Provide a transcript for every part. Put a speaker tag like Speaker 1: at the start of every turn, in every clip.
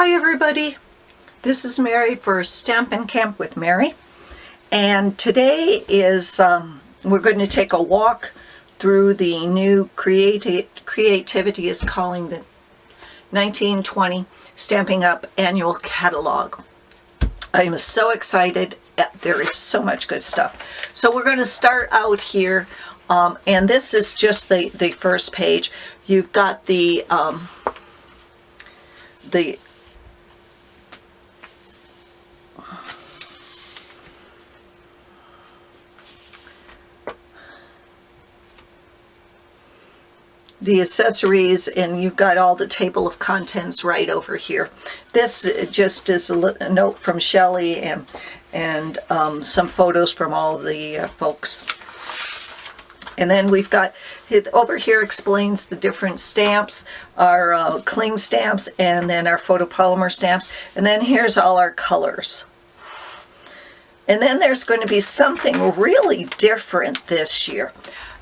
Speaker 1: Hi everybody, this is Mary for Stampin' Camp with Mary, and today is we're going to take a walk through the new Creativity is Calling the 1920 Stampin' Up annual catalog. I am so excited. There is so much good stuff. So we're going to start out here, and this is just the first page. You've got the accessories, and you've got all the table of contents right over here. This just is a note from Shelley and some photos from all the folks. And then we've got over here explains the different stamps, our cling stamps, and then our photopolymer stamps. And then here's all our colors. And then there's going to be something really different this year.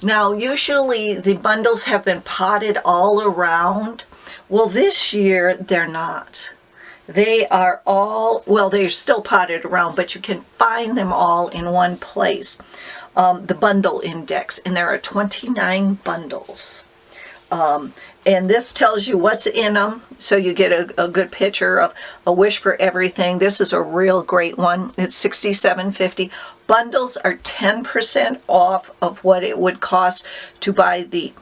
Speaker 1: Now, usually the bundles have been potted all around. Well, this year they're not. They are all, well, they're still potted around, but you can find them all in one place. The bundle index, and there are 29 bundles. And this tells you what's in them, so you get a good picture of a wish for everything. This is a real great one. It's $67.50. Bundles are 10% off of what it would cost to buy the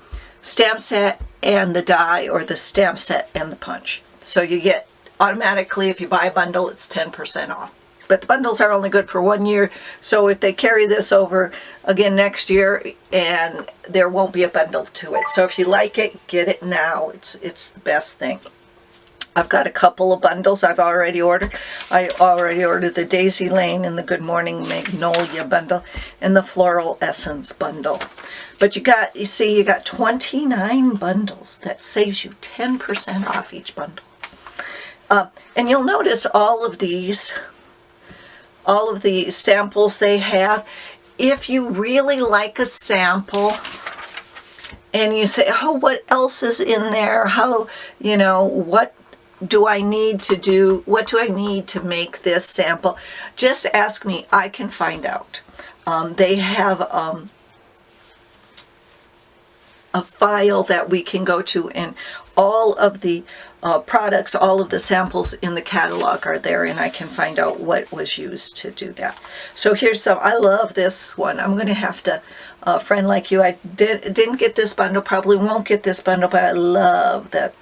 Speaker 1: stamp set and the die, or the stamp set and the punch. So you get automatically, if you buy a bundle, it's 10% off. But the bundles are only good for 1 year, so if they carry this over again next year, and there won't be a bundle to it. So if you like it, get it now. It's the best thing. I've got a couple of bundles I've already ordered. I already ordered the Daisy Lane and the Good Morning Magnolia bundle and the Floral Essence bundle. But you got 29 bundles. That saves you 10% off each bundle. And you'll notice all of the samples they have. If you really like a sample and you say, oh, what else is in there? How, what do I need to do? What do I need to make this sample? Just ask me. I can find out. They have a file that we can go to, and all of the products, all of the samples in the catalog are there, and I can find out what was used to do that. So here's some. I love this one. I'm going to have to, friend like you, I didn't get this bundle, probably won't get this bundle, but I love that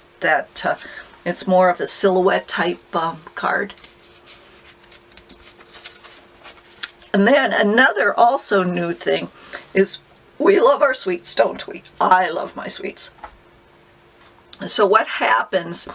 Speaker 1: it's more of a silhouette type card. And then another also new thing is, we love our sweets, don't we? I love my sweets. So what happens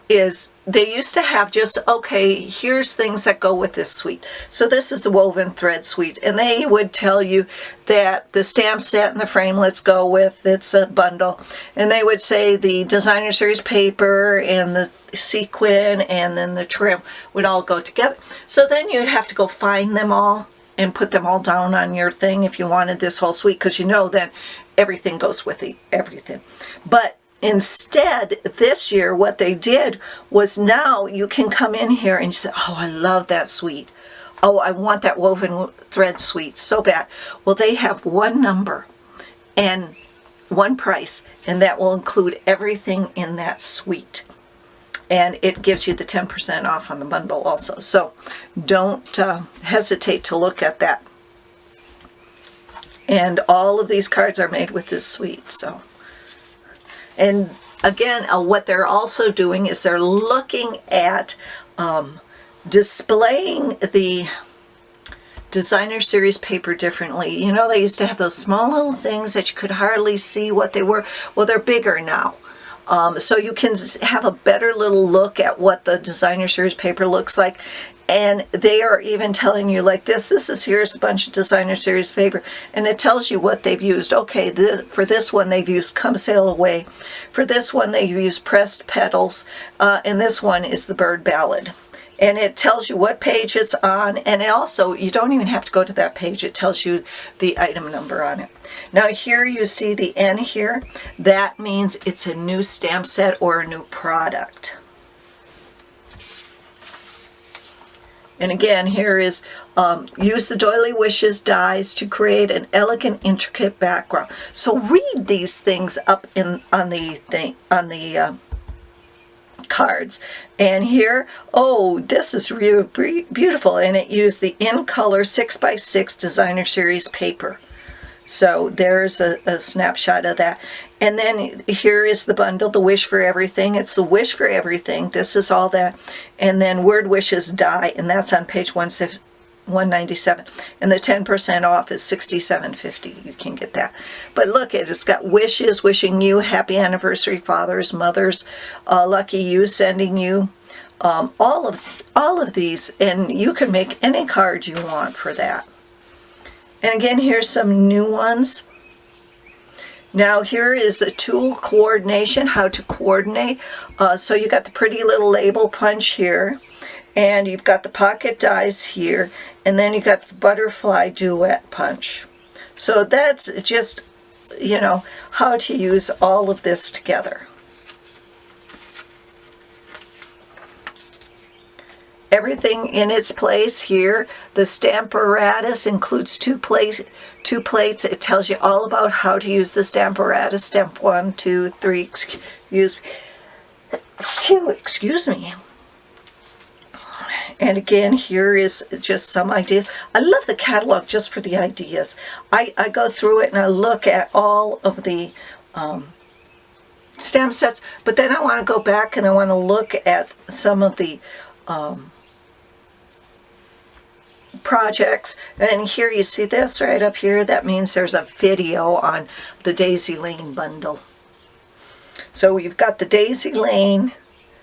Speaker 1: is, they used to have just, okay, here's things that go with this sweet. So this is a woven thread sweet, and they would tell you that the stamp set and the framelits go with, it's a bundle. And they would say the designer series paper and the sequin and then the trim would all go together. So then you'd have to go find them all and put them all down on your thing if you wanted this whole suite, because then everything goes with everything. But instead, this year, what they did was, now you can come in here and you say, oh, I love that suite. Oh, I want that woven thread suite so bad. Well, they have one number and one price, and that will include everything in that suite. And it gives you the 10% off on the bundle also. So don't hesitate to look at that. And all of these cards are made with this suite. So, and again, what they're also doing is they're looking at displaying the designer series paper differently. They used to have those small little things that you could hardly see what they were. Well, they're bigger now. So you can have a better little look at what the designer series paper looks like. And they are even telling you, like here's a bunch of designer series paper, and it tells you what they've used. Okay, for this one they've used Come Sail Away. For this one they've used Pressed Petals. And this one is the Bird Ballad. And it tells you what page it's on, and it also, you don't even have to go to that page. It tells you the item number on it. Now here you see the N here. That means it's a new stamp set or a new product. And again, here is use the Doily Wishes dies to create an elegant, intricate background. So read these things up on the cards. And here, oh, this is really beautiful, and it used the In Color 6x6 Designer Series paper. So there's a snapshot of that. And then here is the bundle, the Wish for Everything. It's the Wish for Everything. This is all that. And then Word Wishes Die, and that's on page 197. And the 10% off is $67.50. You can get that. But look, it's got wishes, wishing you happy anniversary, fathers, mothers, lucky you, sending you. All of these, and you can make any card you want for that. And again, here's some new ones. Now here is a tool coordination, how to coordinate. So you got the pretty little label punch here, and you've got the pocket dies here, and then you got the butterfly duet punch. So that's just, you know, how to use all of this together. Everything in its place here. The Stamparatus includes two plates. It tells you all about how to use the Stamparatus. Stamp 1, 2, 3. Excuse me. And again, here is just some ideas. I love the catalog just for the ideas. I go through it and I look at all of the stamp sets, but then I want to go back and I want to look at some of the projects. And here you see this right up here. That means there's a video on the Daisy Lane bundle. So you've got the Daisy Lane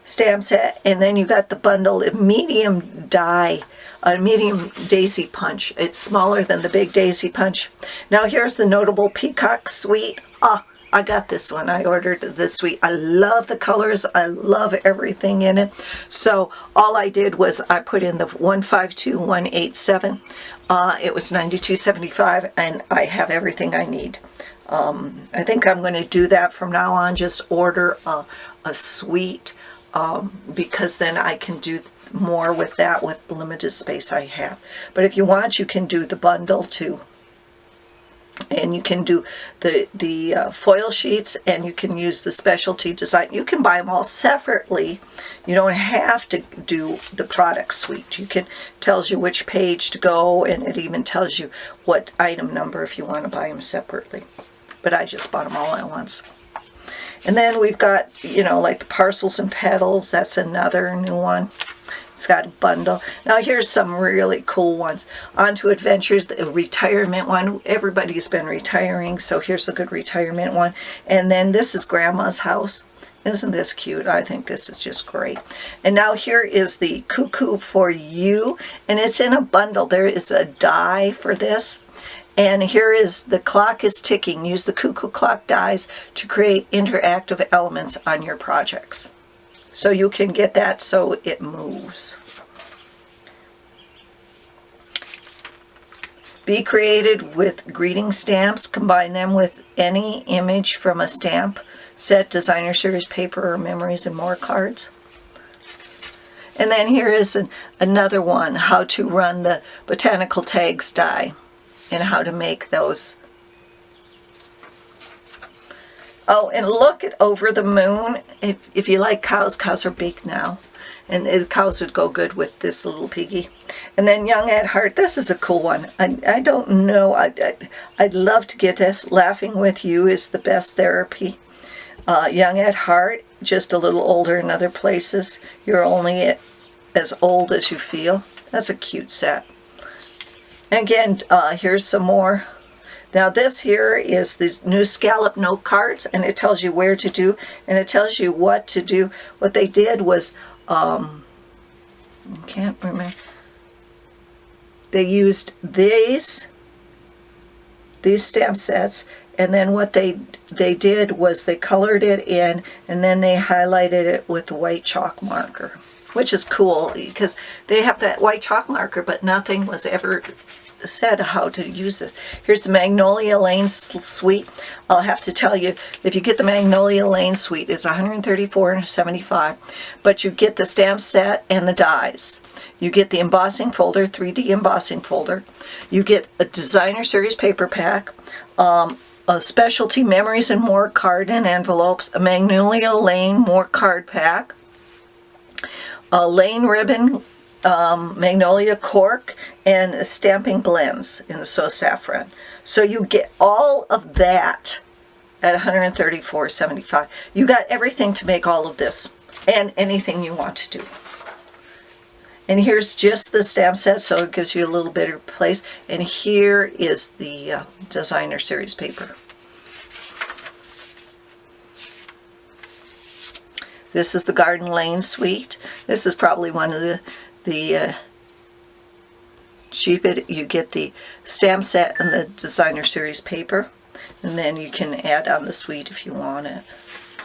Speaker 1: stamp set, and then you got the bundle of medium die, a medium daisy punch. It's smaller than the big daisy punch. Now here's the Notable Peacock suite. I got this one. I ordered this suite. I love the colors. I love everything in it. So all I did was I put in the 152187. It was $92.75, and I have everything I need. I think I'm going to do that from now on. Just order a suite, because then I can do more with that with the limited space I have. But if you want, you can do the bundle too. And you can do the foil sheets, and you can use the specialty design. You can buy them all separately. You don't have to do the product suite. You can, tells you which page to go, and it even tells you what item number if you want to buy them separately. But I just bought them all at once. And then we've got, you know, like the Parcels and Petals. That's another new one. It's got a bundle. Now here's some really cool ones. On to Adventures, the retirement one. Everybody's been retiring, so here's a good retirement one. And then this is Grandma's House. Isn't this cute? I think this is just great. And now here is the Cuckoo for You, and it's in a bundle. There is a die for this. And here is The Clock is Ticking. Use the Cuckoo Clock dies to create interactive elements on your projects. So you can get that so it moves. Be creative with greeting stamps. Combine them with any image from a stamp set, Designer Series paper, or Memories and More cards. And then here is another one, how to run the botanical tags die and how to make those. Oh, and look at Over the Moon. If you like cows, cows are big now. And the cows would go good with this little piggy. And then Young at Heart. This is a cool one. I don't know. I'd love to get this. Laughing with You is the best therapy. Young at Heart, just a little older in other places. You're only as old as you feel. That's a cute set. And again, here's some more. Now this here is these new scallop note cards, and it tells you where to do, and it tells you what to do. What they did was, I can't remember. They used these stamp sets, and then what they did was they colored it in, and then they highlighted it with the white chalk marker, which is cool because they have that white chalk marker, but nothing was ever said how to use this. Here's the Magnolia Lane suite. I'll have to tell you, if you get the Magnolia Lane suite, it's $134.75, but you get the stamp set and the dies. You get the embossing folder, 3D embossing folder. You get a designer series paper pack, a specialty Memories and More card and envelopes, a Magnolia Lane More card pack, a Lane ribbon, Magnolia cork, and stamping blends in the So Saffron. So you get all of that at $134.75. You got everything to make all of this and anything you want to do. And here's just the stamp set, so it gives you a little bit of place. And here is the designer series paper. This is the Garden Lane Suite. This is probably one of the cheapest. You get the stamp set and the designer series paper, and then you can add on the suite if you want it.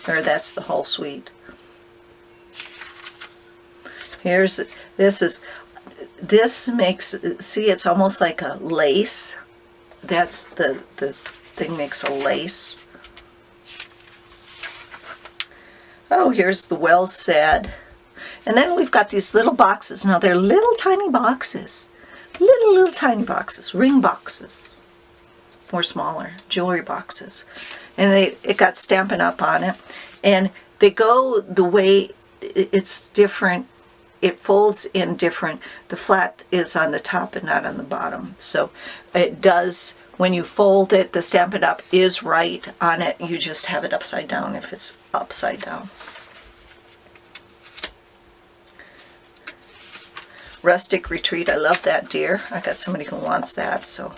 Speaker 1: Or that's the whole suite. This makes, see, it's almost like a lace. That's the thing makes a lace. Oh, here's the Well Said. And then we've got these little boxes. Now they're little tiny boxes. Little tiny boxes, ring boxes. Or smaller, jewelry boxes. And it got Stampin' Up on it. And they go the way, it's different. It folds in different, the flat is on the top and not on the bottom. So it does, when you fold it, the Stampin' Up is right on it. You just have it upside down if it's upside down. Rustic Retreat, I love that deer. I got somebody who wants that, so.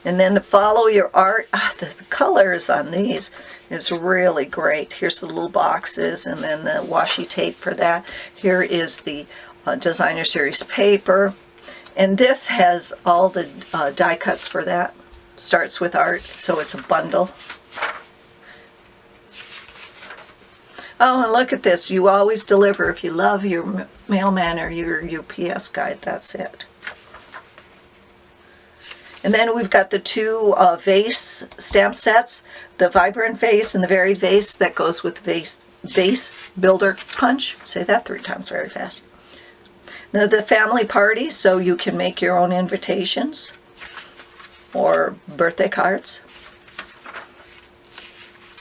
Speaker 1: And then the Follow Your Art, the colors on these is really great. Here's the little boxes and then the washi tape for that. Here is the designer series paper. And this has all the die cuts for that. Starts with art, so it's a bundle. Oh, and look at this. You always deliver. If you love your mailman or your UPS guy, that's it. And then we've got the two vase stamp sets, the Vibrant Vase and the Varied Vase that goes with Vase Builder Punch. Say that 3 times very fast. Now the Family Party, so you can make your own invitations or birthday cards.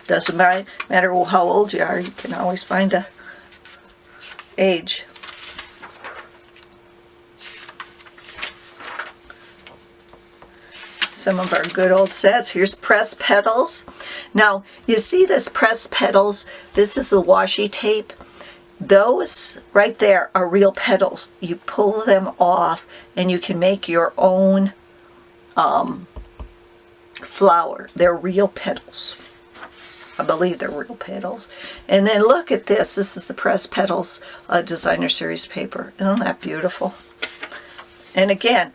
Speaker 1: Doesn't matter how old you are, you can always find a age. Some of our good old sets. Here's Press Petals. Now, you see this Press Petals? This is the washi tape. Those right there are real petals. You pull them off and you can make your own flower. They're real petals. I believe they're real petals. And then look at this. This is the Press Petals designer series paper. Isn't that beautiful? And again,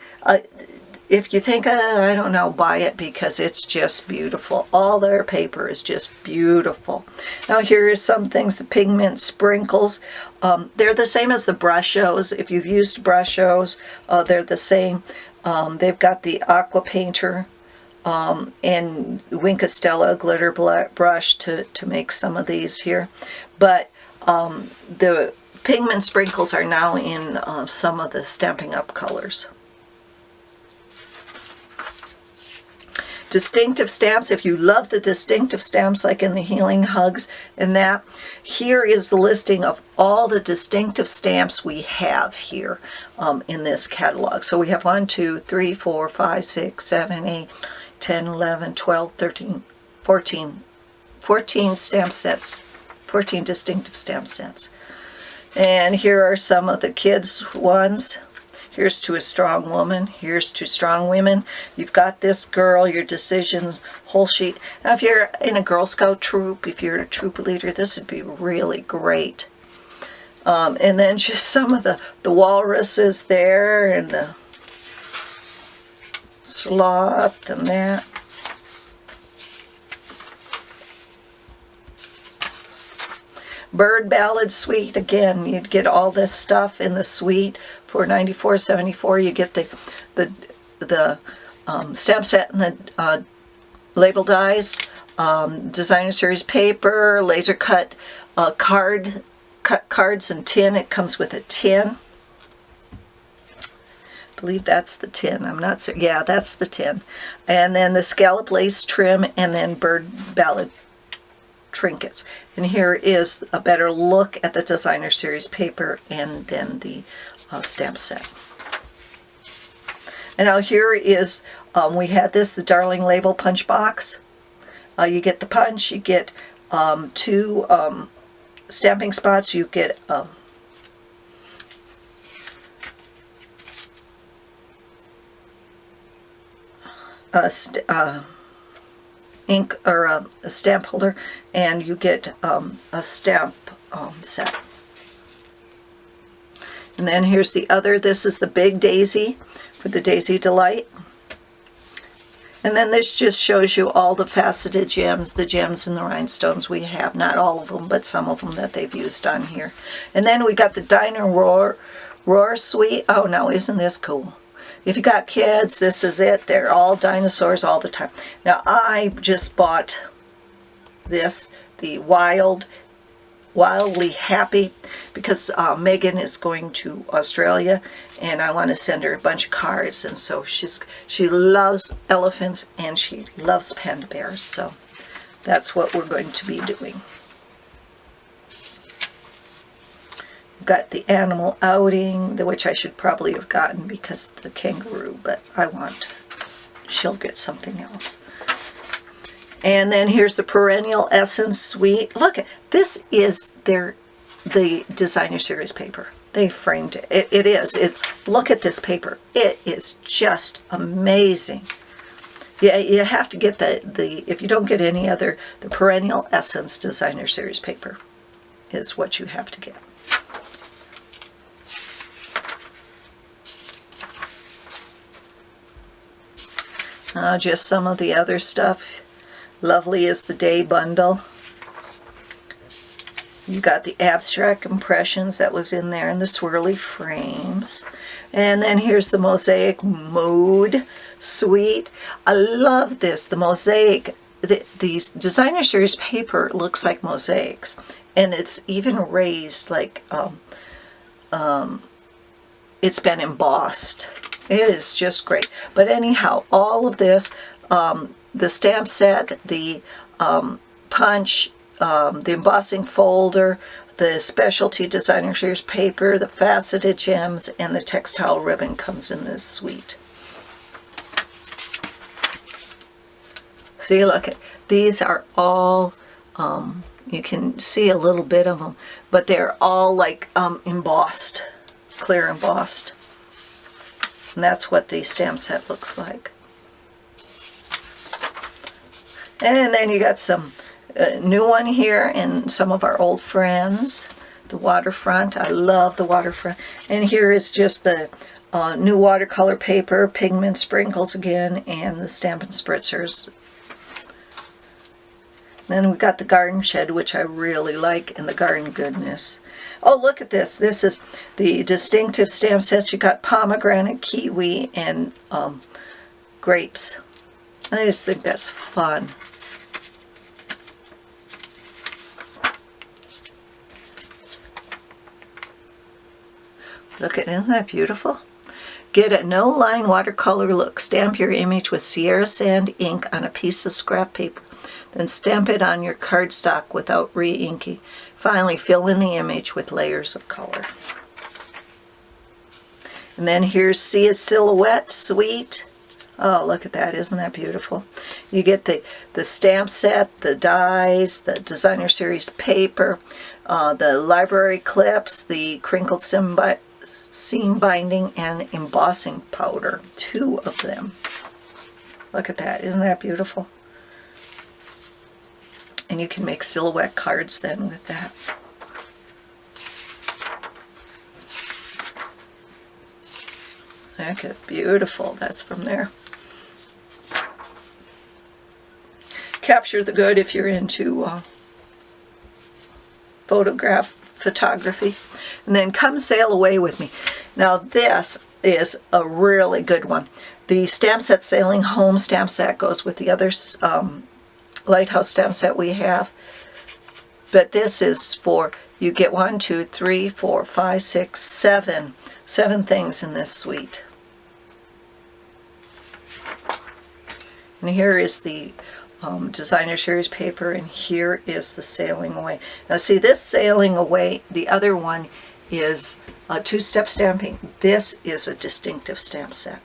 Speaker 1: if you think, I don't know, buy it because it's just beautiful. All their paper is just beautiful. Now here are some things, the pigment sprinkles. They're the same as the Brush-Os. If you've used Brush-Os, they're the same. They've got the Aqua Painter and Wink Estella glitter brush to make some of these here. But the pigment sprinkles are now in some of the Stampin' Up colors. Distinctive stamps, if you love the distinctive stamps like in the Healing Hugs and that, here is the listing of all the distinctive stamps we have here in this catalog. So we have 1, 2, 3, 4, 5, 6, 7, 8, 10, 11, 12, 13, 14 stamp sets, 14 distinctive stamp sets. And here are some of the kids' ones. Here's To a Strong Woman. Here's To Strong Women. You've got This Girl, Your Decision, whole sheet. Now, if you're in a Girl Scout troop, if you're a troop leader, this would be really great. And then just some of the walruses there and the sloth and that. Bird Ballad Suite, again, you'd get all this stuff in the suite for $94.74. You get the stamp set and the label dies, designer series paper, laser cut card cut cards and tin. It comes with a tin. I believe that's the tin. I'm not certain. Yeah, that's the tin. And then the scallop lace trim, and then bird ballad trinkets. And here is a better look at the designer series paper and then the stamp set. And now here is, we had this, the Darling Label punch box. You get the punch, you get 2 stamping spots, you get ink or a stamp holder, and you get a stamp set. And then here's the other. This is the big daisy for the Daisy Delight. And then this just shows you all the faceted gems, the gems and the rhinestones we have. Not all of them, but some of them that they've used on here. And then we got the Diner Roar Suite. Oh no, isn't this cool? If you got kids, this is it. They're all dinosaurs all the time. Now I just bought this, the Wildly Happy, because Megan is going to Australia and I want to send her a bunch of cards, and so she loves elephants and she loves panda bears, so that's what we're going to be doing. Got the animal outing, which I should probably have gotten because of the kangaroo, but she'll get something else. And then here's the Perennial Essence Suite. Look, this is the designer series paper. They framed it. It is. Look at this paper. It is just amazing. Yeah, you have to get if you don't get any other, the Perennial Essence designer series paper is what you have to get. Just some of the other stuff. Lovely is the Day Bundle. You got the abstract impressions that was in there and the swirly frames. And then here's the Mosaic Mood Suite. I love this. The mosaic, the designer series paper looks like mosaics. And it's even raised like it's been embossed. It is just great. But anyhow, all of this, the stamp set, the punch, the embossing folder, the specialty designer series paper, the faceted gems, and the textile ribbon comes in this suite. See, look, these are all, you can see a little bit of them, but they're all like embossed, clear embossed. And that's what the stamp set looks like. And then you got some new one here and some of our old friends. The waterfront. I love the waterfront. And here is just the new watercolor paper, pigment sprinkles again, and the Stampin' Spritzers. Then we got the garden shed, which I really like, and the garden goodness. Oh, look at this. This is the distinctive stamp sets. You got pomegranate, kiwi, and grapes. I just think that's fun. Look at, isn't that beautiful? Get a no-line watercolor look. Stamp your image with Sierra Sand ink on a piece of scrap paper. Then stamp it on your cardstock without re-inking. Finally, fill in the image with layers of color. And then here's See a Silhouette Suite. Oh, look at that. Isn't that beautiful? You get the stamp set, the dies, the designer series paper, the library clips, the crinkled seam binding, and embossing powder. 2 of them. Look at that. Isn't that beautiful? And you can make silhouette cards then with that. Look at beautiful. That's from there. Capture the good if you're into photography. And then Come Sail Away With Me. Now this is a really good one. The stamp set Sailing Home stamp set goes with the other Lighthouse stamp set we have. But this is for, you get 1, 2, 3, 4, 5, 6, 7 things in this suite. And here is the designer series paper, and here is the Sailing Away. Now see, this Sailing Away, the other one is two-step stamping. This is a distinctive stamp set.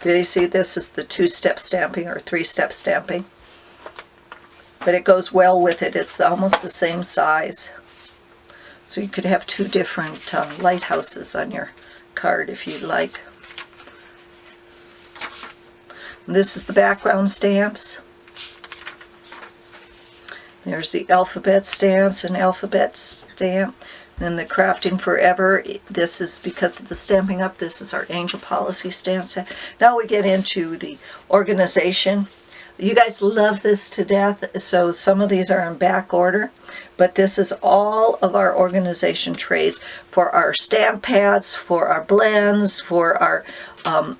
Speaker 1: Do you see, this is the two-step stamping or three-step stamping? But it goes well with it. It's almost the same size. So you could have two different lighthouses on your card if you'd like. And this is the background stamps. There's the alphabet stamps and alphabet stamp. Then the Crafting Forever, this is because of the Stampin' Up, this is our Angel Policy stamp set. Now we get into the organization. You guys love this to death, so some of these are in back order, but this is all of our organization trays for our stamp pads, for our blends, for our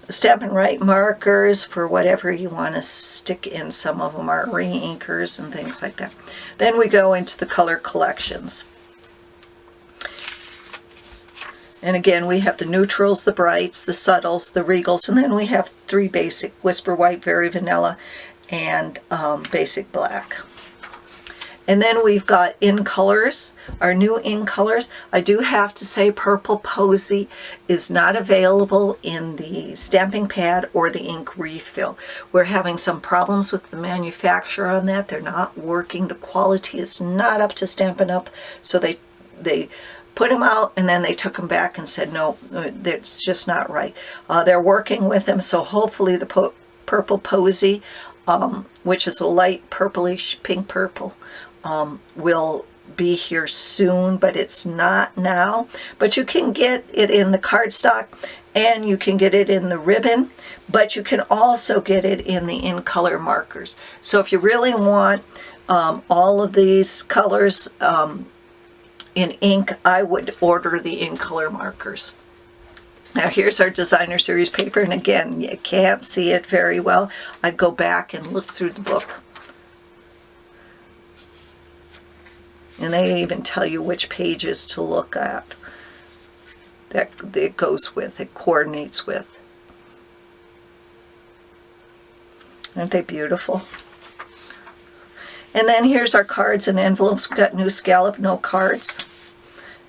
Speaker 1: Stampin' Right markers, for whatever you want to stick in. Some of them are re-inkers and things like that. Then we go into the color collections. And again, we have the neutrals, the brights, the subtles, the regals, and then we have 3 basic: Whisper White, Very Vanilla, and Basic Black. And then we've got in colors, our new in colors. I do have to say Purple Posy is not available in the stamping pad or the ink refill. We're having some problems with the manufacturer on that. They're not working. The quality is not up to Stampin' Up. So they put them out and then they took them back and said, no, it's just not right. They're working with them, so hopefully the Purple Posy, which is a light purplish, pink purple, will be here soon, but it's not now. But you can get it in the cardstock and you can get it in the ribbon, but you can also get it in the in color markers. So if you really want all of these colors in ink, I would order the in color markers. Now here's our designer series paper, and again, you can't see it very well. I'd go back and look through the book. And they even tell you which pages to look at. That it goes with, it coordinates with. Aren't they beautiful? And then here's our cards and envelopes. We've got new scallop note cards.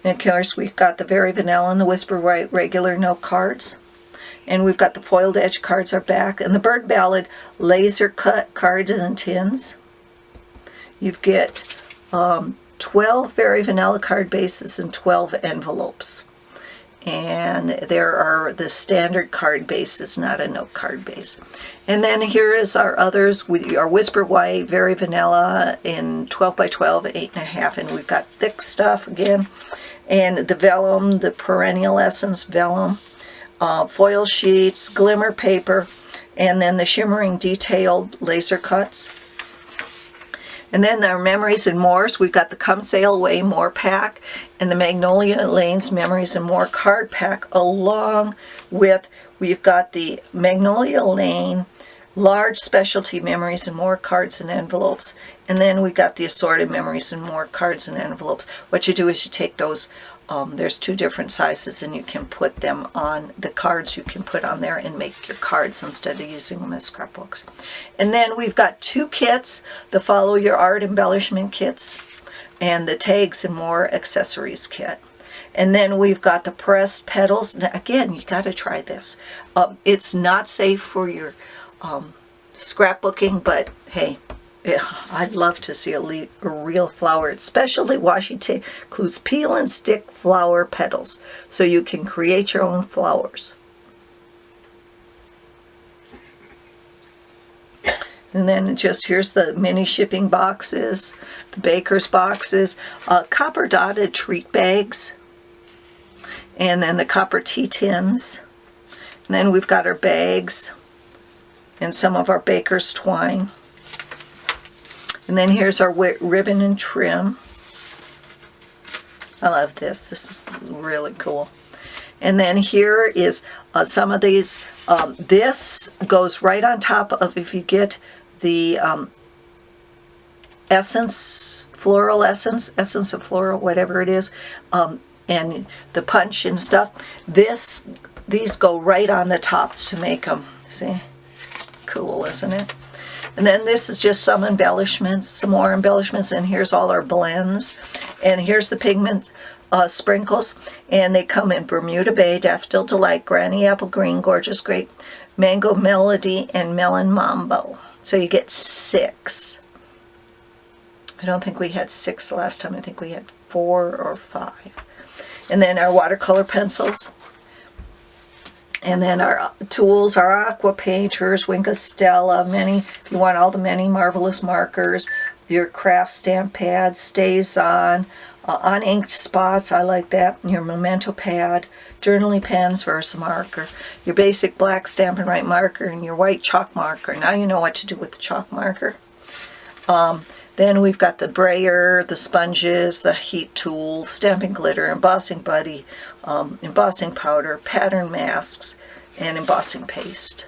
Speaker 1: And of course we've got the Very Vanilla and the Whisper White regular note cards. And we've got the foiled edge cards are back. And the Bird Ballad laser cut cards and tins. You get 12 Very Vanilla card bases and 12 envelopes. And there are the standard card bases, not a note card base. And then here is our others. We are Whisper White, Very Vanilla in 12 by 12, 8.5, and we've got thick stuff again. And the vellum, the Perennial Essence vellum, foil sheets, glimmer paper, and then the shimmering detailed laser cuts. And then our Memories and More's, we've got the Come Sail Away More pack and the Magnolia Lane's Memories and More card pack, along with, we've got the Magnolia Lane large specialty Memories and More cards and envelopes. And then we got the assorted Memories and More cards and envelopes. What you do is you take those, there's 2 different sizes, and you can put them on the cards. You can put on there and make your cards instead of using them as scrapbooks. And then we've got 2 kits, the Follow Your Art embellishment kits and the Tags and More accessories kit. And then we've got the pressed petals. Now, again, you got to try this. It's not safe for your scrapbooking, but hey, I'd love to see a real flower. Especially washi tape includes peel and stick flower petals, so you can create your own flowers. And then just here's the mini shipping boxes, the baker's boxes, copper dotted treat bags, and then the copper tea tins. And then we've got our bags and some of our baker's twine. And then here's our ribbon and trim. I love this. This is really cool. And then here is some of these. This goes right on top of, if you get the essence, floral essence of floral, whatever it is, and the punch and stuff. These go right on the tops to make them. See? Cool, isn't it? And then this is just some embellishments, some more embellishments, and here's all our blends. And here's the pigment sprinkles, and they come in Bermuda Bay, Daffodil Delight, Granny Apple Green, Gorgeous Grape, Mango Melody, and Melon Mambo. So you get 6. I don't think we had 6 last time. I think we had 4 or 5. And then our watercolor pencils. And then our tools, our aqua painters, Wink Stella, many, if you want all the many marvelous markers, your craft stamp pads, stays on, uninked spots, I like that, your memento pad, journaling pens, Versamarker, your basic black Stampin' Right marker, and your white chalk marker. Now you know what to do with the chalk marker. Then we've got the brayer, the sponges, the heat tool, stamping glitter, embossing buddy, embossing powder, pattern masks, and embossing paste.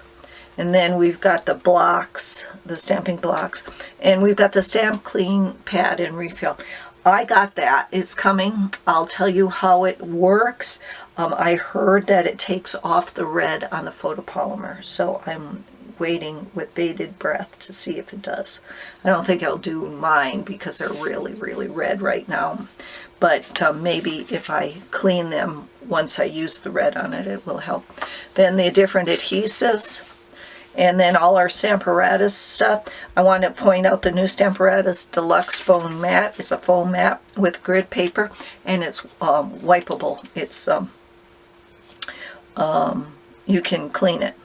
Speaker 1: And then we've got the blocks, the stamping blocks, and we've got the stamp clean pad and refill. I got that. It's coming. I'll tell you how it works. I heard that it takes off the red on the photopolymer, so I'm waiting with bated breath to see if it does. I don't think it'll do mine because they're really, really red right now. But maybe if I clean them once I use the red on it, it will help. Then the different adhesives. And then all our Stamparatus stuff. I want to point out the new Stamparatus Deluxe Foam Mat. It's a foam mat with grid paper, and it's wipeable. It's you can clean it.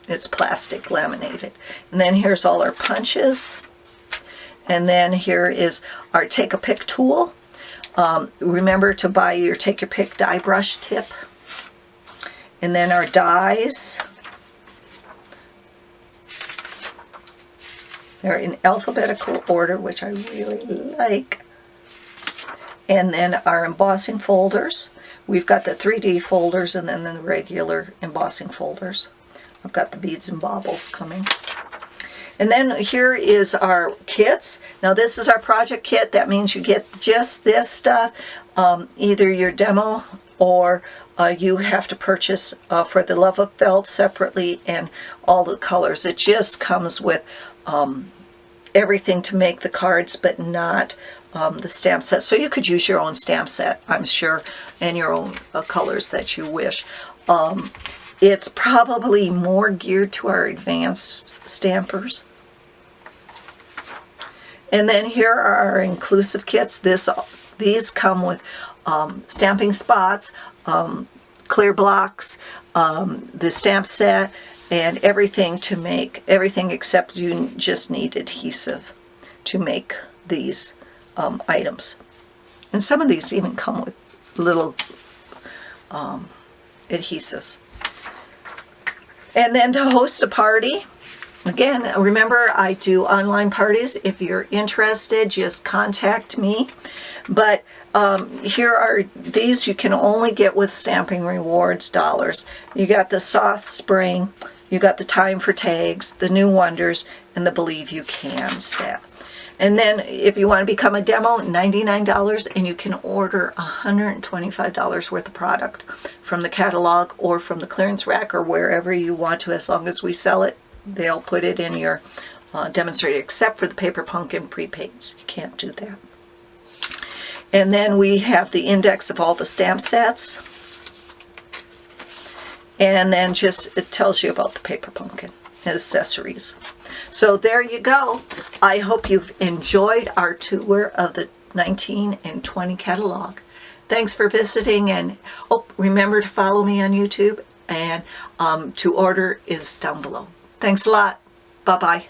Speaker 1: It's plastic laminated. And then here's all our punches. And then here is our Take a Pick tool. Remember to buy your Take Your Pick die brush tip. And then our dies. They're in alphabetical order, which I really like. And then our embossing folders. We've got the 3D folders and then the regular embossing folders. I've got the beads and baubles coming. And then here is our kits. Now this is our project kit. That means you get just this stuff, either your demo or you have to purchase for the Love of Felt separately and all the colors. It just comes with everything to make the cards, but not the stamp set. So you could use your own stamp set, I'm sure, and your own colors that you wish. It's probably more geared to our advanced stampers. And then here are our inclusive kits. These come with stamping spots, clear blocks, the stamp set, and everything to make, everything except you just need adhesive to make these items. And some of these even come with little adhesives. And then to host a party, again, remember I do online parties. If you're interested, just contact me. But here are these you can only get with Stamping Rewards dollars. You got the Sauce Spring, you got the Time for Tags, the New Wonders, and the Believe You Can set. And then if you want to become a demo, $99, and you can order $125 worth of product from the catalog or from the clearance rack or wherever you want to. As long as we sell it, they'll put it in your demonstrator, except for the Paper Pumpkin prepaids. You can't do that. And then we have the index of all the stamp sets. And then just it tells you about the Paper Pumpkin accessories. So there you go. I hope you've enjoyed our tour of the 19 and 20 catalog. Thanks for visiting, and remember to follow me on YouTube, and to order is down below. Thanks a lot. Bye-bye.